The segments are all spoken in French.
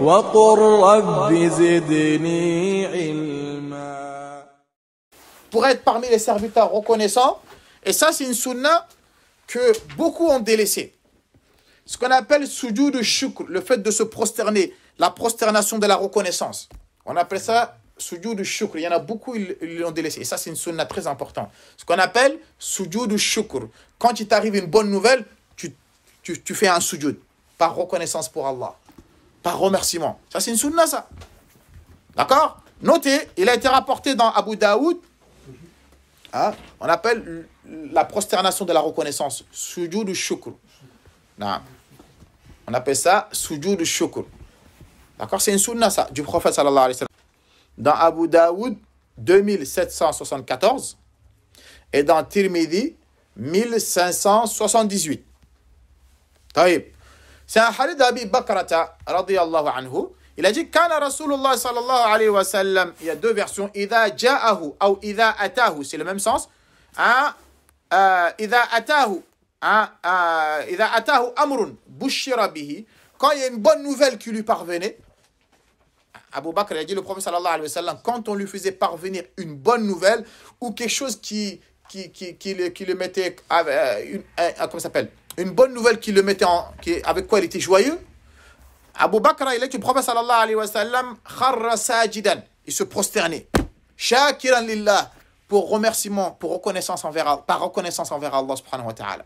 وقل رب زدني علما. Pour être parmi les serviteurs reconnaissants, et ça c'est une sunna que beaucoup ont délaissé. Ce qu'on appelle sujoud shukr, le fait de se prosterner, la prosternation de la reconnaissance. On appelle ça sujoud shukr. Il y en a beaucoup, ils l'ont délaissé. Et ça, c'est une sunna très importante. Ce qu'on appelle sujoud shukr. Quand il t'arrive une bonne nouvelle, tu fais un sujoud. Par reconnaissance pour Allah. Par remerciement. Ça, c'est une sunna, ça. D'accord? Notez, il a été rapporté dans Abu Daoud. Hein, on appelle la prosternation de la reconnaissance. Sujoud shukr. Non. On appelle ça sujoud shukr. D'accord? C'est une sunna, ça, du prophète sallallahu alayhi wa sallam. Dans Abu Daoud, 2774. Et dans Tirmidhi, 1578. Taïb. C'est un hadith d'Abi Bakrata, radiyallahu anhu. Il a dit, Kana Rasulullah sallallahu alayhi wa sallam. Il y a deux versions. Idha ja'ahu ou idha atahu. C'est le même sens. Idha atahu. Idha atahu amrun bushira bihi. Quand il y a une bonne nouvelle qui lui parvenait, Abu Bakr a dit, le prophète sallallahu alayhi wa sallam, quand on lui faisait parvenir une bonne nouvelle ou quelque chose qui le mettait, comment ça s'appelle, une bonne nouvelle qui le mettait avec quoi il était joyeux, Abu Bakr, il a dit, le prophète sallallahu alayhi wa sallam, kharra sajidan, il se prosternait, shakiran lillah, pour remerciement, par reconnaissance envers Allah subhanahu wa ta'ala.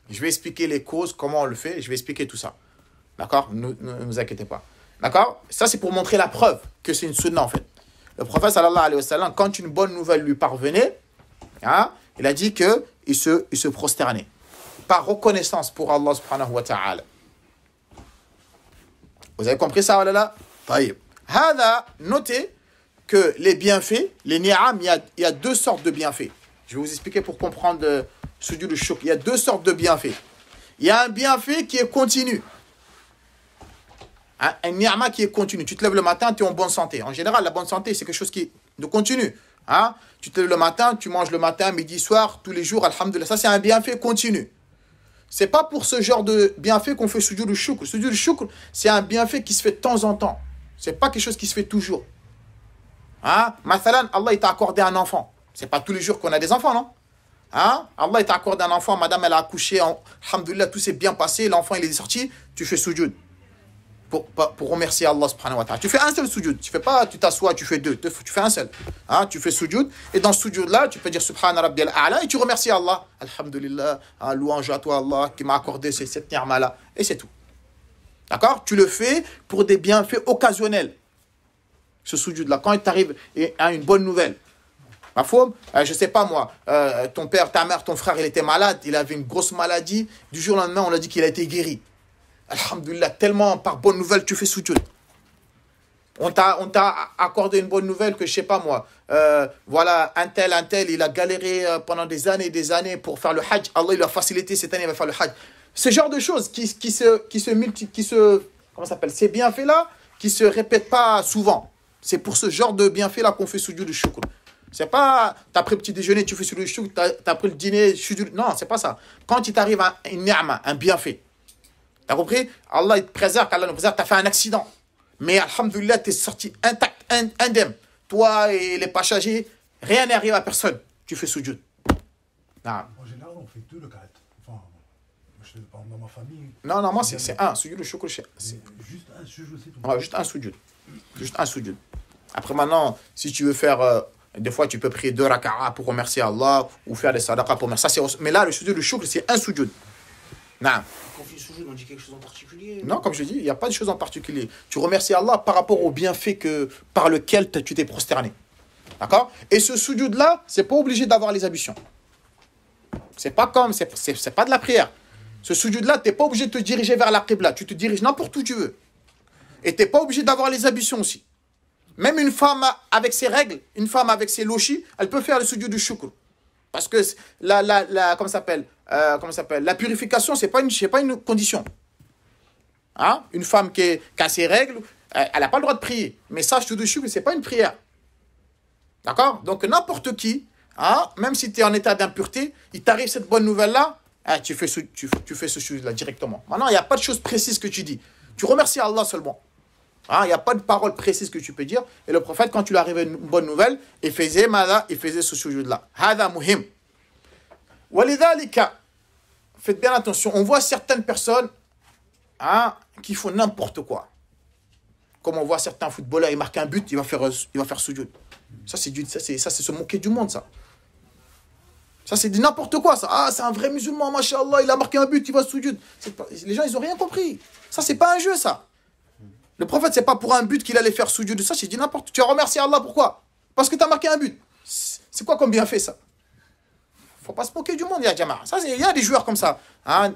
Je vais expliquer les causes, comment on le fait, je vais expliquer tout ça. D'accord? Ne vous inquiétez pas. D'accord? Ça, c'est pour montrer la preuve que c'est une sunna, en fait. Le prophète, sallallahu alayhi wa sallam, quand une bonne nouvelle lui parvenait, hein, il a dit qu'il se prosternait. Par reconnaissance pour Allah subhanahu wa ta'ala. Vous avez compris ça, voilà? Taïb. Hada, notez que les bienfaits, les ni'am, il y a deux sortes de bienfaits. Je vais vous expliquer pour comprendre sujoud shukr. Il y a deux sortes de bienfaits. Il y a un bienfait qui est continu. Un ni'ma qui est continu. Tu te lèves le matin, tu es en bonne santé. En général, la bonne santé, c'est quelque chose qui est de continu. Hein? Tu te lèves le matin, tu manges le matin, midi, soir, tous les jours, alhamdoulilah. Ça, c'est un bienfait continu. C'est pas pour ce genre de bienfait qu'on fait sujoud shukr. Sujoud shukr, c'est un bienfait qui se fait de temps en temps. C'est pas quelque chose qui se fait toujours. Hein? Mathalan, Allah, il t'a accordé un enfant. C'est pas tous les jours qu'on a des enfants, non? Hein? Allah, il t'a accordé un enfant, madame, elle a accouché, alhamdoulilah, tout s'est bien passé, l'enfant, il est sorti, tu fais sujoud. Pour remercier Allah subhanahu wa ta'ala. Tu fais un seul sujoud. Tu fais pas, tu t'assois, tu fais deux. Tu fais un seul. Hein? Tu fais sujoud. Et dans ce sujoud-là, tu peux dire Subhana Rabbiyal A'la et tu remercies Allah. Alhamdulillah. Hein, louange à toi, Allah, qui m'a accordé cette ni'ma-là. Et c'est tout. D'accord? Tu le fais pour des bienfaits occasionnels. Ce sujoud-là. Quand il t'arrive une bonne nouvelle. Ma femme, je sais pas moi, ton père, ta mère, ton frère, il était malade. Il avait une grosse maladie. Du jour au lendemain, on a dit qu'il a été guéri. Alhamdulillah, tellement par bonne nouvelle, tu fais sujoud. On t'a accordé une bonne nouvelle que, je sais pas moi, voilà, un tel, il a galéré pendant des années pour faire le hajj. Allah, il lui a facilité, cette année, il va faire le hajj. Ce genre de choses comment ça s'appelle, ces bienfaits-là, qui se répètent pas souvent. C'est pour ce genre de bienfaits-là qu'on fait sujoud de shukr. C'est pas, t'as pris le petit déjeuner, tu fais sujoud de shukr, t'as pris le dîner, sujoud. Non, c'est pas ça. Quand il t'arrive une ni'ma, un bienfait, t'as compris? Allah il te préserve, qu'Allah nous préserve, t'as fait un accident. Mais alhamdoulilah, t'es sorti intact, indemne. Toi et les passagers, rien n'arrive à personne. Tu fais sujoud. En général, on fait deux le quatre. Enfin, dans ma famille. Non, moi c'est un. Sujoud le shukr. Juste un sujoud, c'est tout. Ouais, juste un sujoud. Juste un sujoud. Après maintenant, si tu veux faire. Des fois, tu peux prier 2 raka'a pour remercier Allah ou faire des sadaqas pour remercier. Mais là, le sujoud le shukr, c'est un sujoud. Non. Quand on fait sujoud, on dit quelque chose en particulier? Non, comme je dis, il n'y a pas de chose en particulier. Tu remercies Allah par rapport au bienfait par lequel tu t'es prosterné. D'accord? Et ce sujoud-là, c'est pas obligé d'avoir les ablutions. C'est pas de la prière. Ce sujoud-là, tu n'es pas obligé de te diriger vers la qibla. Tu te diriges n'importe où tu veux. Et tu n'es pas obligé d'avoir les ablutions aussi. Même une femme avec ses règles, une femme avec ses lochis, elle peut faire le sujoud du shukr. Parce que comment ça s'appelle, la purification, c'est pas une condition. Hein? Une femme qui a ses règles, elle n'a pas le droit de prier. Mais ça, je te dis, ce n'est pas une prière. D'accord? Donc, n'importe qui, hein, même si tu es en état d'impureté, il t'arrive cette bonne nouvelle-là, hein, tu fais ce sujoud-là directement. Maintenant, il n'y a pas de chose précise que tu dis. Tu remercies Allah seulement. Hein, il n'y a pas de parole précise que tu peux dire. Et le prophète, quand tu lui arrivais une bonne nouvelle, il faisait ce sujoud-là. Hada muhim. Walidhalika, faites bien attention, on voit certaines personnes qui font n'importe quoi. Comme on voit certains footballeurs, ils marquent un but, il va faire sujoud. Ça, c'est se moquer du monde, ça. Ça, c'est n'importe quoi, ça. Ah, c'est un vrai musulman, machallah, il a marqué un but, il va sujoud. Les gens, ils n'ont rien compris. Ça, c'est pas un jeu, ça. Le prophète, c'est pas pour un but qu'il allait faire sujoud. Ça, j'ai dit n'importe quoi. Tu as remercié Allah, pourquoi? Parce que tu as marqué un but. C'est quoi comme bienfait, ça? Faut pas se moquer du monde, il y a Jamar. Ça, il y a des joueurs comme ça,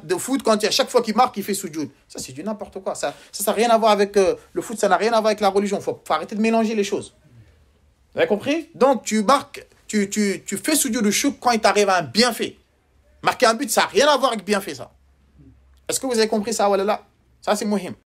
de foot, quand à chaque fois qu'il marque, il fait sujoud. Ça, c'est du n'importe quoi. Ça n'a rien à voir avec le foot, ça n'a rien à voir avec la religion. Faut arrêter de mélanger les choses. Vous avez compris? Donc, tu marques, tu fais sujoud de chouk quand il t'arrive un bienfait. Marquer un but, ça n'a rien à voir avec bienfait, ça. Est-ce que vous avez compris ça, walala? Ça, c'est muhim.